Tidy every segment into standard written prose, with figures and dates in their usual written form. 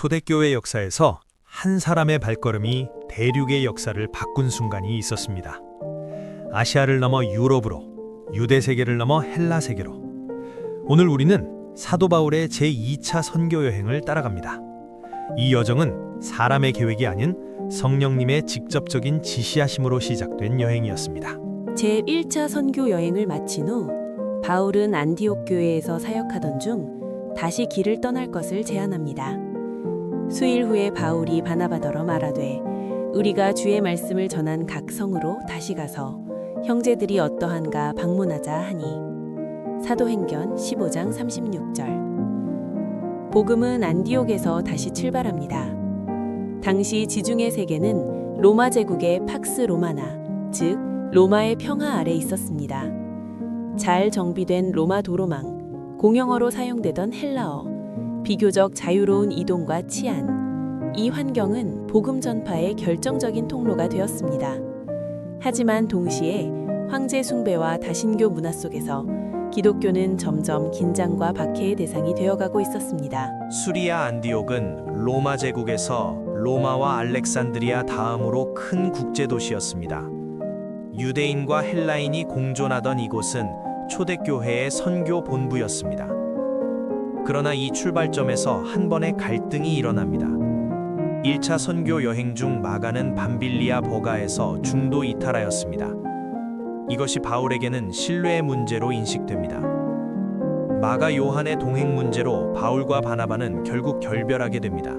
초대교회 역사에서 한 사람의 발걸음이 대륙의 역사를 바꾼 순간이 있었습니다. 아시아를 넘어 유럽으로, 유대 세계를 넘어 헬라 세계로. 오늘 우리는 사도 바울의 제2차 선교 여행을 따라갑니다. 이 여정은 사람의 계획이 아닌 성령님의 직접적인 지시하심으로 시작된 여행이었습니다. 제1차 선교 여행을 마친 후 바울은 안디옥 교회에서 사역하던 중 다시 길을 떠날 것을 제안합니다. 수일 후에 바울이 바나바더러 말하되 우리가 주의 말씀을 전한 각 성으로 다시 가서 형제들이 어떠한가 방문하자 하니 사도행전 15장 36절. 복음은 안디옥에서 다시 출발합니다. 당시 지중해 세계는 로마 제국의 팍스 로마나, 즉 로마의 평화 아래 있었습니다. 잘 정비된 로마 도로망, 공용어로 사용되던 헬라어, 비교적 자유로운 이동과 치안, 이 환경은 복음 전파의 결정적인 통로가 되었습니다. 하지만 동시에 황제 숭배와 다신교 문화 속에서 기독교는 점점 긴장과 박해의 대상이 되어가고 있었습니다. 수리아 안디옥은 로마 제국에서 로마와 알렉산드리아 다음으로 큰 국제도시였습니다. 유대인과 헬라인이 공존하던 이곳은 초대교회의 선교 본부였습니다. 그러나 이 출발점에서 한 번의 갈등이 일어납니다. 1차 선교 여행 중 마가는 밤빌리아 버가에서 중도 이탈하였습니다. 이것이 바울에게는 신뢰의 문제로 인식됩니다. 마가 요한의 동행 문제로 바울과 바나바는 결국 결별하게 됩니다.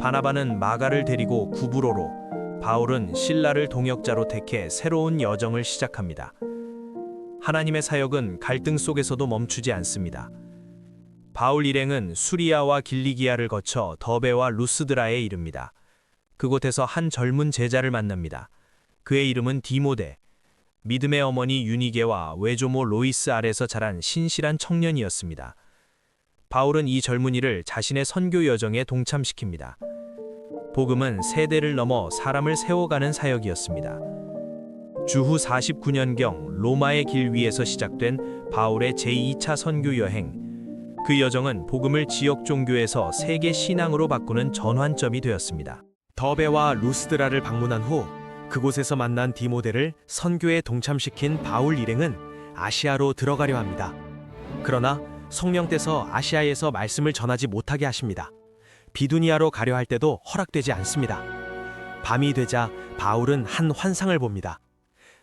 바나바는 마가를 데리고 구브로로, 바울은 실라를 동역자로 택해 새로운 여정을 시작합니다. 하나님의 사역은 갈등 속에서도 멈추지 않습니다. 바울 일행은 수리아와 길리기아를 거쳐 더베와 루스드라에 이릅니다. 그곳에서 한 젊은 제자를 만납니다. 그의 이름은 디모데. 믿음의 어머니 유니게와 외조모 로이스 아래서 자란 신실한 청년이었습니다. 바울은 이 젊은이를 자신의 선교 여정에 동참시킵니다. 복음은 세대를 넘어 사람을 세워가는 사역이었습니다. 주후 49년경 로마의 길 위에서 시작된 바울의 제2차 선교 여행. 그 여정은 복음을 지역 종교에서 세계 신앙으로 바꾸는 전환점이 되었습니다. 더베와 루스드라를 방문한 후 그곳에서 만난 디모데를 선교에 동참시킨 바울 일행은 아시아로 들어가려 합니다. 그러나 성령께서 아시아에서 말씀을 전하지 못하게 하십니다. 비두니아로 가려 할 때도 허락되지 않습니다. 밤이 되자 바울은 한 환상을 봅니다.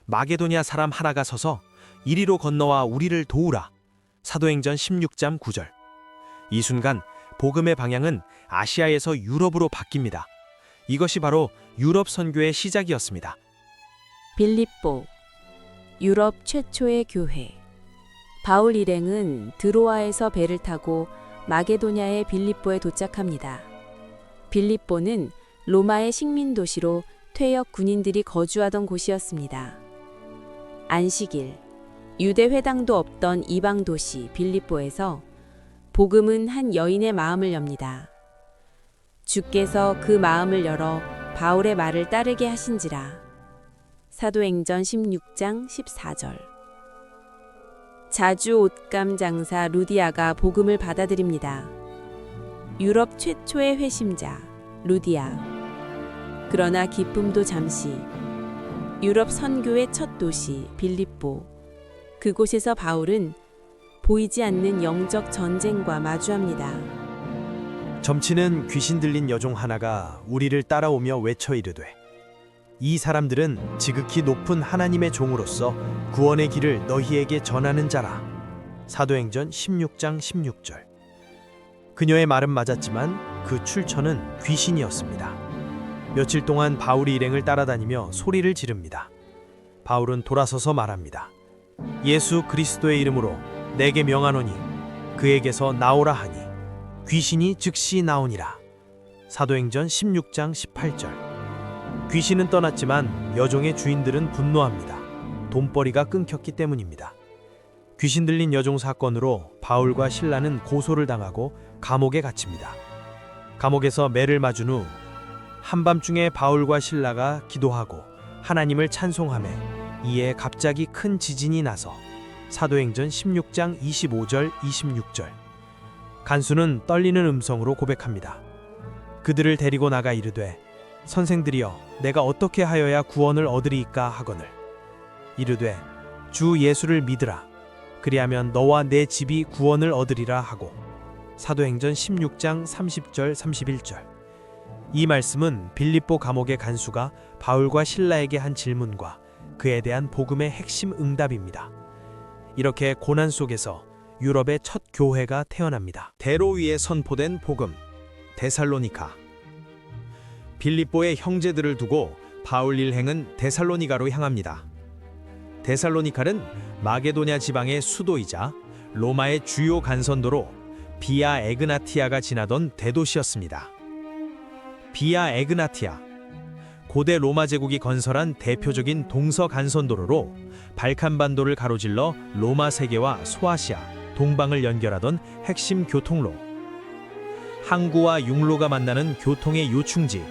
마게도니아 사람 하나가 서서 이리로 건너와 우리를 도우라. 사도행전 16장 9절. 이 순간 복음의 방향은 아시아에서 유럽으로 바뀝니다. 이것이 바로 유럽 선교의 시작이었습니다. 빌립보, 유럽 최초의 교회. 바울 일행은 드로아에서 배를 타고 마게도냐의 빌립보에 도착합니다. 빌립보는 로마의 식민 도시로 퇴역 군인들이 거주하던 곳이었습니다. 안식일, 유대 회당도 없던 이방 도시 빌립보에서 복음은 한 여인의 마음을 엽니다. 주께서 그 마음을 열어 바울의 말을 따르게 하신지라. 사도행전 16장 14절. 자주 옷감 장사 루디아가 복음을 받아들입니다. 유럽 최초의 회심자 루디아. 그러나 기쁨도 잠시. 유럽 선교의 첫 도시 빌립보. 그곳에서 바울은 보이지 않는 영적 전쟁과 마주합니다. 점치는 귀신 들린 여종 하나가 우리를 따라오며 외쳐 이르되 이 사람들은 지극히 높은 하나님의 종으로서 구원의 길을 너희에게 전하는 자라. 사도행전 16장 16절. 그녀의 말은 맞았지만 그 출처는 귀신이었습니다. 며칠 동안 바울이 일행을 따라다니며 소리를 지릅니다. 바울은 돌아서서 말합니다. 예수 그리스도의 이름으로 내게 명하노니 그에게서 나오라 하니 귀신이 즉시 나오니라. 사도행전 16장 18절. 귀신은 떠났지만 여종의 주인들은 분노합니다. 돈벌이가 끊겼기 때문입니다. 귀신 들린 여종 사건으로 바울과 실라는 고소를 당하고 감옥에 갇힙니다. 감옥에서 매를 맞은 후 한밤중에 바울과 실라가 기도하고 하나님을 찬송하며 이에 갑자기 큰 지진이 나서 사도행전 16장 25절 26절. 간수는 떨리는 음성으로 고백합니다. 그들을 데리고 나가 이르되 선생들이여 내가 어떻게 하여야 구원을 얻으리이까 하거늘 이르되 주 예수를 믿으라 그리하면 너와 내 집이 구원을 얻으리라 하고 사도행전 16장 30절 31절. 이 말씀은 빌립보 감옥의 간수가 바울과 실라에게 한 질문과 그에 대한 복음의 핵심 응답입니다. 이렇게 고난 속에서 유럽의 첫 교회가 태어납니다. 대로 위에 선포된 복음 데살로니가. 빌립보의 형제들을 두고 바울 일행은 데살로니가로 향합니다. 데살로니가는 마게도냐 지방의 수도이자 로마의 주요 간선도로 비아 에그나티아가 지나던 대도시였습니다. 비아 에그나티아, 고대 로마 제국이 건설한 대표적인 동서 간선도로로 발칸반도를 가로질러 로마 세계와 소아시아, 동방을 연결하던 핵심 교통로. 항구와 육로가 만나는 교통의 요충지,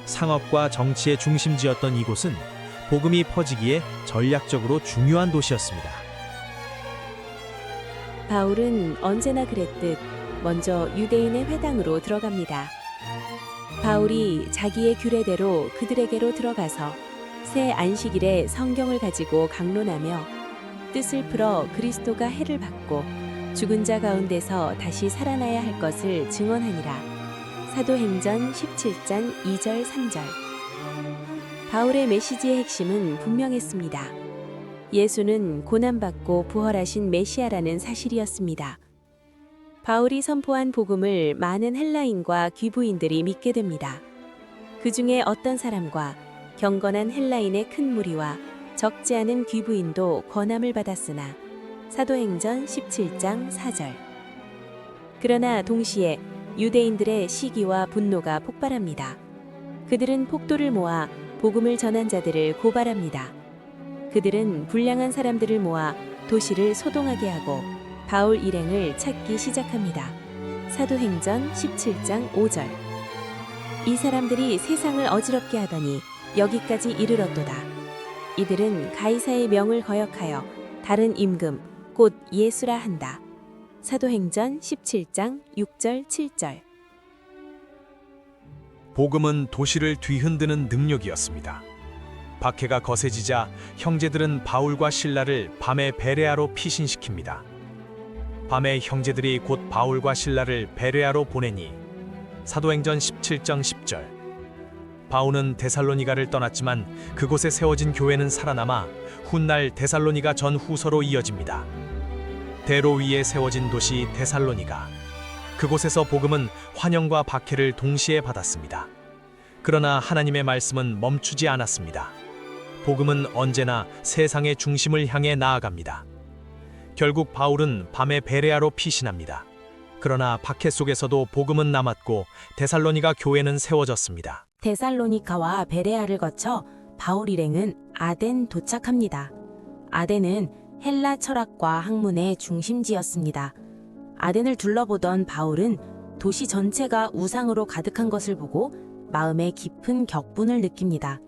상업과 정치의 중심지였던 이곳은 복음이 퍼지기에 전략적으로 중요한 도시였습니다. 바울은 언제나 그랬듯 먼저 유대인의 회당으로 들어갑니다. 바울이 자기의 규례대로 그들에게로 들어가서 새 안식일에 성경을 가지고 강론하며 뜻을 풀어 그리스도가 해를 받고 죽은 자 가운데서 다시 살아나야 할 것을 증언하니라. 사도행전 17장 2절 3절. 바울의 메시지의 핵심은 분명했습니다. 예수는 고난받고 부활하신 메시아라는 사실이었습니다. 바울이 선포한 복음을 많은 헬라인과 귀부인들이 믿게 됩니다. 그 중에 어떤 사람과 경건한 헬라인의 큰 무리와 적지 않은 귀부인도 권함을 받았으나 사도행전 17장 4절. 그러나 동시에 유대인들의 시기와 분노가 폭발합니다. 그들은 폭도를 모아 복음을 전한 자들을 고발합니다. 그들은 불량한 사람들을 모아 도시를 소동하게 하고 바울 일행을 찾기 시작합니다. 사도행전 17장 5절. 이 사람들이 세상을 어지럽게 하더니 여기까지 이르렀도다. 이들은 가이사의 명을 거역하여 다른 임금 곧 예수라 한다. 사도행전 17장 6절 7절. 복음은 도시를 뒤흔드는 능력이었습니다. 박해가 거세지자 형제들은 바울과 실라를 밤에 베레아로 피신시킵니다. 밤에 형제들이 곧 바울과 실라를 베레아로 보내니 사도행전 17장 10절. 바울은 데살로니가를 떠났지만 그곳에 세워진 교회는 살아남아 훗날 데살로니가 전후서로 이어집니다. 대로 위에 세워진 도시 데살로니가. 그곳에서 복음은 환영과 박해를 동시에 받았습니다. 그러나 하나님의 말씀은 멈추지 않았습니다. 복음은 언제나 세상의 중심을 향해 나아갑니다. 결국 바울은 밤에 베레아로 피신합니다. 그러나 박해 속에서도 복음은 남았고 데살로니가 교회는 세워졌습니다. 데살로니가와 베레아를 거쳐 바울 일행은 아덴 도착합니다. 아덴은 헬라 철학과 학문의 중심지였습니다. 아덴을 둘러보던 바울은 도시 전체가 우상으로 가득한 것을 보고 마음에 깊은 격분을 느낍니다.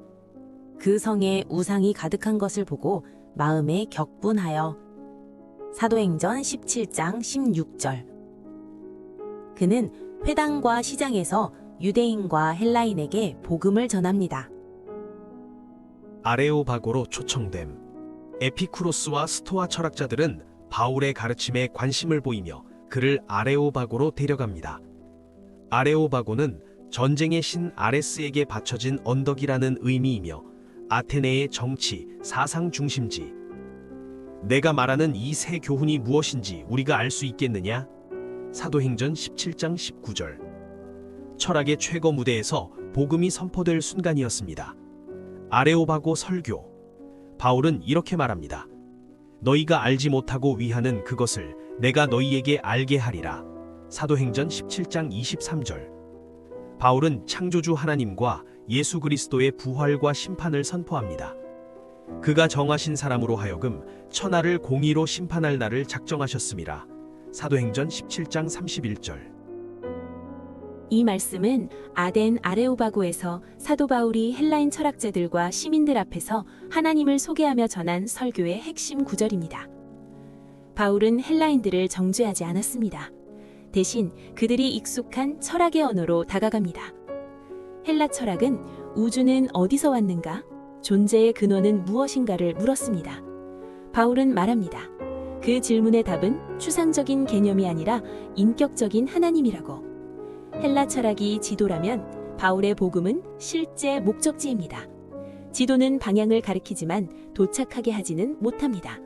그 성에 우상이 가득한 것을 보고 마음에 격분하여 사도행전 17장 16절. 그는 회당과 시장에서 유대인과 헬라인에게 복음을 전합니다. 아레오바고로 초청됨. 에피쿠로스와 스토아 철학자들은 바울의 가르침에 관심을 보이며 그를 아레오바고로 데려갑니다. 아레오바고는 전쟁의 신 아레스에게 바쳐진 언덕이라는 의미이며 아테네의 정치, 사상 중심지. 내가 말하는 이 세 교훈이 무엇인지 우리가 알 수 있겠느냐? 사도행전 17장 19절. 철학의 최고 무대에서 복음이 선포될 순간이었습니다. 아레오바고 설교. 바울은 이렇게 말합니다. 너희가 알지 못하고 위하는 그것을 내가 너희에게 알게 하리라. 사도행전 17장 23절. 바울은 창조주 하나님과 예수 그리스도의 부활과 심판을 선포합니다. 그가 정하신 사람으로 하여금 천하를 공의로 심판할 날을 작정하셨음이라. 사도행전 17장 31절. 이 말씀은 아덴 아레오바고에서 사도 바울이 헬라인 철학자들과 시민들 앞에서 하나님을 소개하며 전한 설교의 핵심 구절입니다. 바울은 헬라인들을 정죄하지 않았습니다. 대신 그들이 익숙한 철학의 언어로 다가갑니다. 헬라 철학은 우주는 어디서 왔는가? 존재의 근원은 무엇인가를 물었습니다. 바울은 말합니다. 그 질문의 답은 추상적인 개념이 아니라 인격적인 하나님이라고. 헬라 철학이 지도라면 바울의 복음은 실제 목적지입니다. 지도는 방향을 가리키지만 도착하게 하지는 못합니다.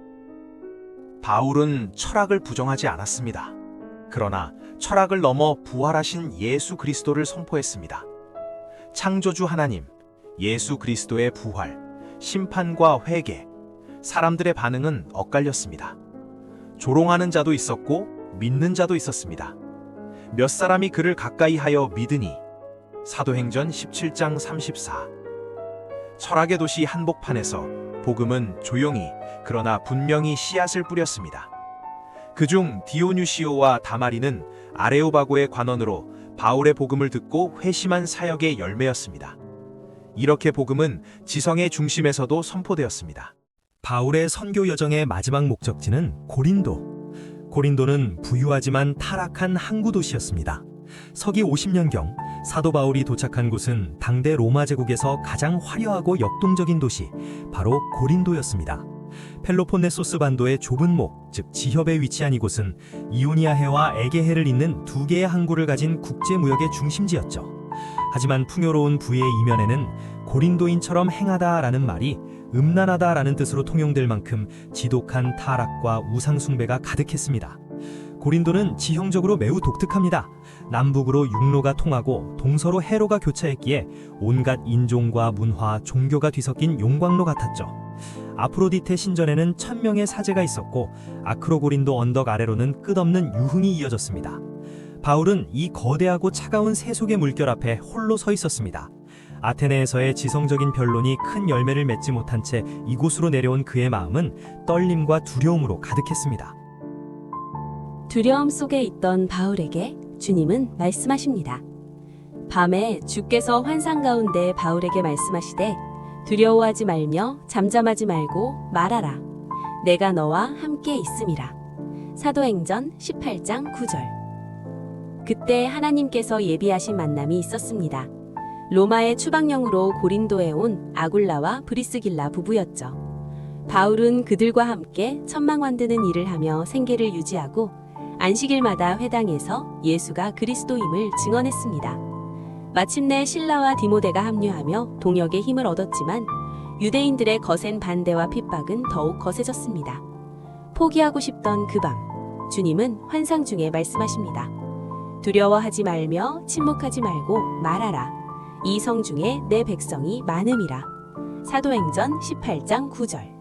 바울은 철학을 부정하지 않았습니다. 그러나 철학을 넘어 부활하신 예수 그리스도를 선포했습니다. 창조주 하나님, 예수 그리스도의 부활, 심판과 회개, 사람들의 반응은 엇갈렸습니다. 조롱하는 자도 있었고 믿는 자도 있었습니다. 몇 사람이 그를 가까이 하여 믿으니. 사도행전 17장 34. 철학의 도시 한복판에서 복음은 조용히 그러나 분명히 씨앗을 뿌렸습니다. 그중 디오뉴시오와 다마리는 아레오바고의 관원으로 바울의 복음을 듣고 회심한 사역의 열매였습니다. 이렇게 복음은 지성의 중심에서도 선포되었습니다. 바울의 선교 여정의 마지막 목적지는 고린도. 고린도는 부유하지만 타락한 항구 도시였습니다. 서기 50년경 사도 바울이 도착한 곳은 당대 로마 제국에서 가장 화려하고 역동적인 도시, 바로 고린도였습니다. 펠로폰네소스 반도의 좁은 목, 즉 지협에 위치한 이곳은 이오니아 해와 에게해를 잇는 두 개의 항구를 가진 국제 무역의 중심지였죠. 하지만 풍요로운 부의 이면에는 고린도인처럼 행하다라는 말이 음란하다라는 뜻으로 통용될 만큼 지독한 타락과 우상 숭배가 가득했습니다. 고린도는 지형적으로 매우 독특합니다. 남북으로 육로가 통하고 동서로 해로가 교차했기에 온갖 인종과 문화, 종교가 뒤섞인 용광로 같았죠. 아프로디테 신전에는 1000명의 사제가 있었고 아크로고린도 언덕 아래로는 끝없는 유흥이 이어졌습니다. 바울은 이 거대하고 차가운 세속의 물결 앞에 홀로 서 있었습니다. 아테네에서의 지성적인 변론이 큰 열매를 맺지 못한 채 이곳으로 내려온 그의 마음은 떨림과 두려움으로 가득했습니다. 두려움 속에 있던 바울에게 주님은 말씀하십니다. 밤에 주께서 환상 가운데 바울에게 말씀하시되 두려워하지 말며 잠잠하지 말고 말하라. 내가 너와 함께 있음이라. 사도행전 18장 9절. 그때 하나님께서 예비하신 만남이 있었습니다. 로마의 추방령으로 고린도에 온 아굴라와 브리스길라 부부였죠. 바울은 그들과 함께 천망 드는 일을 하며 생계를 유지하고 안식일마다 회당에서 예수가 그리스도임을 증언했습니다. 마침내 실라와 디모데가 합류하며 동역의 힘을 얻었지만 유대인들의 거센 반대와 핍박은 더욱 거세졌습니다. 포기하고 싶던 그 밤, 주님은 환상 중에 말씀하십니다. 두려워하지 말며 침묵하지 말고 말하라. 이 성 중에 내 백성이 많음이라. 사도행전 18장 9절.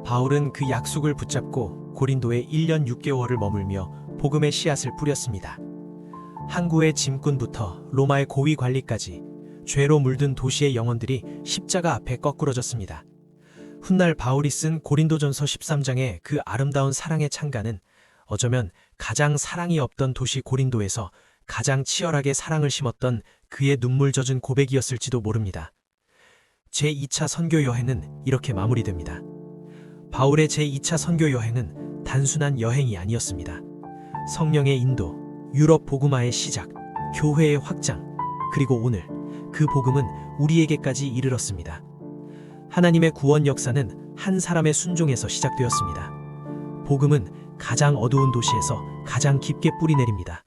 바울은 그 약속을 붙잡고 고린도에 1년 6개월을 머물며 복음의 씨앗을 뿌렸습니다. 항구의 짐꾼부터 로마의 고위 관리까지 죄로 물든 도시의 영혼들이 십자가 앞에 거꾸러졌습니다. 훗날 바울이 쓴 고린도전서 13장의 그 아름다운 사랑의 찬가는 어쩌면 가장 사랑이 없던 도시 고린도에서 가장 치열하게 사랑을 심었던 그의 눈물 젖은 고백이었을지도 모릅니다. 제2차 선교 여행은 이렇게 마무리됩니다. 바울의 제2차 선교 여행은 단순한 여행이 아니었습니다. 성령의 인도, 유럽 복음화의 시작, 교회의 확장, 그리고 오늘 그 복음은 우리에게까지 이르렀습니다. 하나님의 구원 역사는 한 사람의 순종에서 시작되었습니다. 복음은 가장 어두운 도시에서 가장 깊게 뿌리 내립니다.